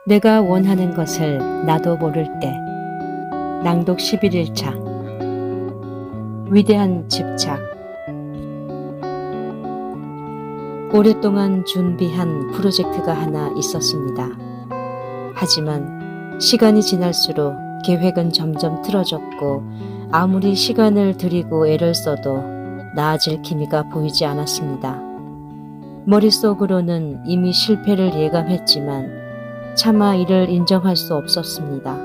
내가 원하는 것을 나도 모를 때. 낭독 11일차. 위대한 집착. 오랫동안 준비한 프로젝트가 하나 있었습니다. 하지만 시간이 지날수록 계획은 점점 틀어졌고 아무리 시간을 들이고 애를 써도 나아질 기미가 보이지 않았습니다. 머릿속으로는 이미 실패를 예감했지만 차마 이를 인정할 수 없었습니다.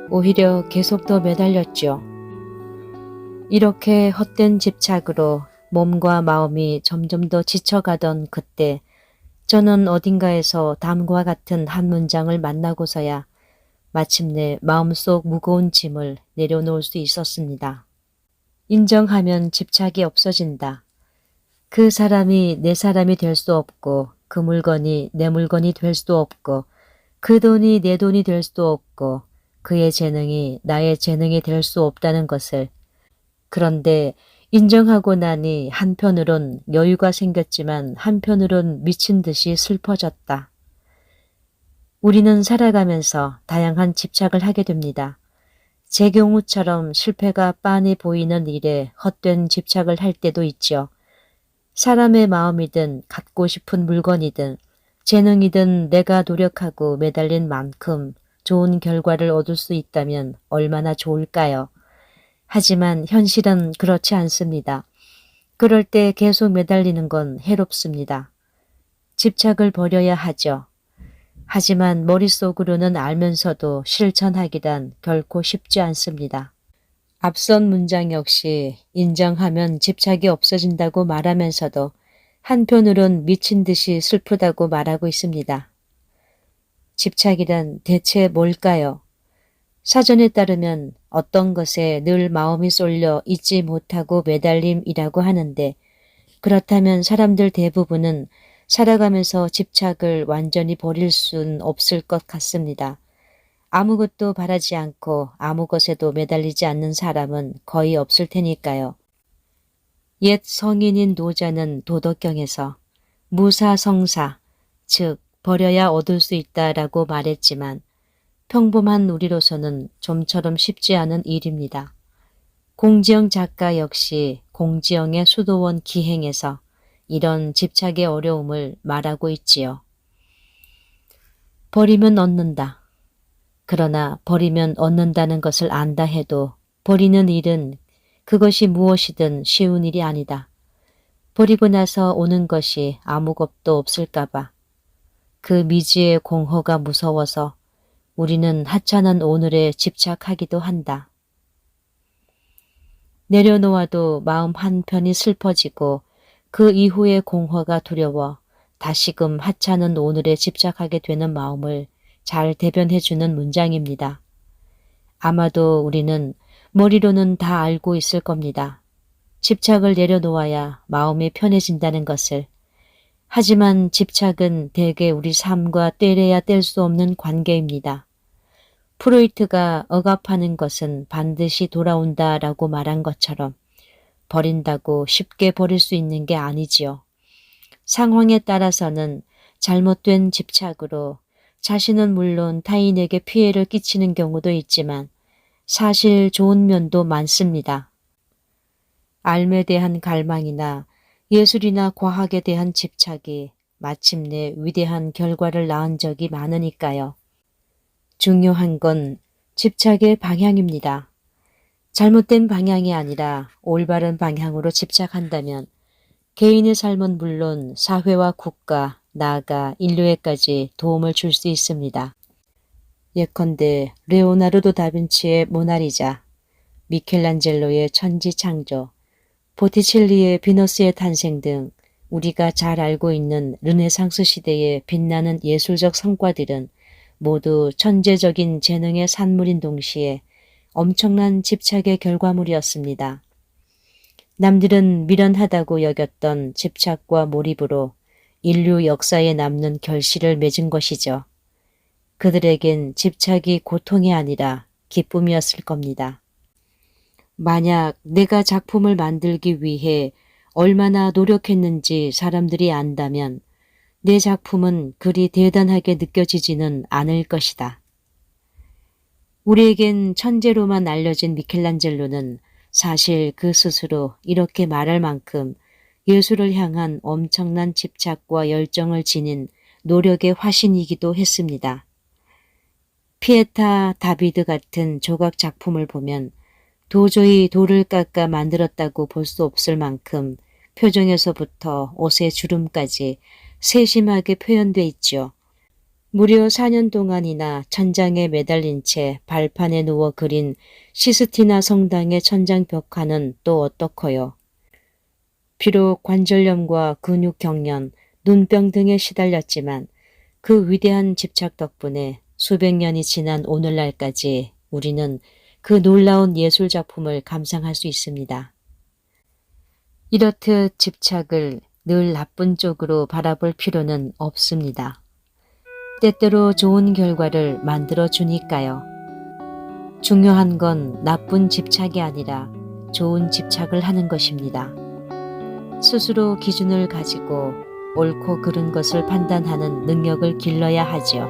오히려 계속 더 매달렸죠. 이렇게 헛된 집착으로 몸과 마음이 점점 더 지쳐가던 그때 저는 어딘가에서 다음과 같은 한 문장을 만나고서야 마침내 마음속 무거운 짐을 내려놓을 수 있었습니다. 인정하면 집착이 없어진다. 그 사람이 내 사람이 될 수 없고 그 물건이 내 물건이 될 수도 없고 그 돈이 내 돈이 될 수도 없고 그의 재능이 나의 재능이 될 수 없다는 것을. 그런데 인정하고 나니 한편으론 여유가 생겼지만 한편으론 미친 듯이 슬퍼졌다. 우리는 살아가면서 다양한 집착을 하게 됩니다. 제 경우처럼 실패가 빤히 보이는 일에 헛된 집착을 할 때도 있죠. 사람의 마음이든 갖고 싶은 물건이든 재능이든 내가 노력하고 매달린 만큼 좋은 결과를 얻을 수 있다면 얼마나 좋을까요? 하지만 현실은 그렇지 않습니다. 그럴 때 계속 매달리는 건 해롭습니다. 집착을 버려야 하죠. 하지만 머릿속으로는 알면서도 실천하기란 결코 쉽지 않습니다. 앞선 문장 역시 인정하면 집착이 없어진다고 말하면서도 한편으론 미친 듯이 슬프다고 말하고 있습니다. 집착이란 대체 뭘까요? 사전에 따르면 어떤 것에 늘 마음이 쏠려 잊지 못하고 매달림이라고 하는데, 그렇다면 사람들 대부분은 살아가면서 집착을 완전히 버릴 순 없을 것 같습니다. 아무것도 바라지 않고 아무 것에도 매달리지 않는 사람은 거의 없을 테니까요. 옛 성인인 노자는 도덕경에서 무사성사, 즉 버려야 얻을 수 있다라고 말했지만 평범한 우리로서는 좀처럼 쉽지 않은 일입니다. 공지영 작가 역시 공지영의 수도원 기행에서 이런 집착의 어려움을 말하고 있지요. 버리면 얻는다. 그러나 버리면 얻는다는 것을 안다 해도 버리는 일은 그것이 무엇이든 쉬운 일이 아니다. 버리고 나서 오는 것이 아무것도 없을까봐. 그 미지의 공허가 무서워서 우리는 하찮은 오늘에 집착하기도 한다. 내려놓아도 마음 한편이 슬퍼지고 그 이후의 공허가 두려워 다시금 하찮은 오늘에 집착하게 되는 마음을 잘 대변해주는 문장입니다. 아마도 우리는 머리로는 다 알고 있을 겁니다. 집착을 내려놓아야 마음이 편해진다는 것을. 하지만 집착은 대개 우리 삶과 떼려야 뗄 수 없는 관계입니다. 프로이트가 억압하는 것은 반드시 돌아온다라고 말한 것처럼 버린다고 쉽게 버릴 수 있는 게 아니지요. 상황에 따라서는 잘못된 집착으로 자신은 물론 타인에게 피해를 끼치는 경우도 있지만 사실 좋은 면도 많습니다. 삶에 대한 갈망이나 예술이나 과학에 대한 집착이 마침내 위대한 결과를 낳은 적이 많으니까요. 중요한 건 집착의 방향입니다. 잘못된 방향이 아니라 올바른 방향으로 집착한다면 개인의 삶은 물론 사회와 국가, 나아가 인류에까지 도움을 줄 수 있습니다. 예컨대 레오나르도 다빈치의 모나리자, 미켈란젤로의 천지창조, 보티첼리의 비너스의 탄생 등 우리가 잘 알고 있는 르네상스 시대의 빛나는 예술적 성과들은 모두 천재적인 재능의 산물인 동시에 엄청난 집착의 결과물이었습니다. 남들은 미련하다고 여겼던 집착과 몰입으로 인류 역사에 남는 결실을 맺은 것이죠. 그들에겐 집착이 고통이 아니라 기쁨이었을 겁니다. 만약 내가 작품을 만들기 위해 얼마나 노력했는지 사람들이 안다면 내 작품은 그리 대단하게 느껴지지는 않을 것이다. 우리에겐 천재로만 알려진 미켈란젤로는 사실 그 스스로 이렇게 말할 만큼 예술을 향한 엄청난 집착과 열정을 지닌 노력의 화신이기도 했습니다. 피에타 다비드 같은 조각 작품을 보면 도저히 돌을 깎아 만들었다고 볼 수 없을 만큼 표정에서부터 옷의 주름까지 세심하게 표현돼 있죠. 무려 4년 동안이나 천장에 매달린 채 발판에 누워 그린 시스티나 성당의 천장 벽화는 또 어떻고요. 비록 관절염과 근육 경련, 눈병 등에 시달렸지만 그 위대한 집착 덕분에 수백 년이 지난 오늘날까지 우리는 그 놀라운 예술 작품을 감상할 수 있습니다. 이렇듯 집착을 늘 나쁜 쪽으로 바라볼 필요는 없습니다. 때때로 좋은 결과를 만들어 주니까요. 중요한 건 나쁜 집착이 아니라 좋은 집착을 하는 것입니다. 스스로 기준을 가지고 옳고 그른 것을 판단하는 능력을 길러야 하지요.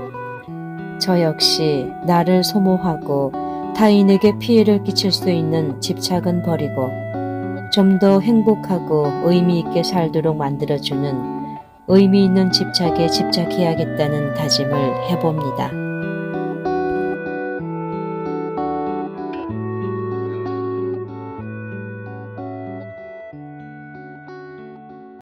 저 역시 나를 소모하고 타인에게 피해를 끼칠 수 있는 집착은 버리고 좀 더 행복하고 의미 있게 살도록 만들어주는 의미 있는 집착에 집착해야겠다는 다짐을 해봅니다.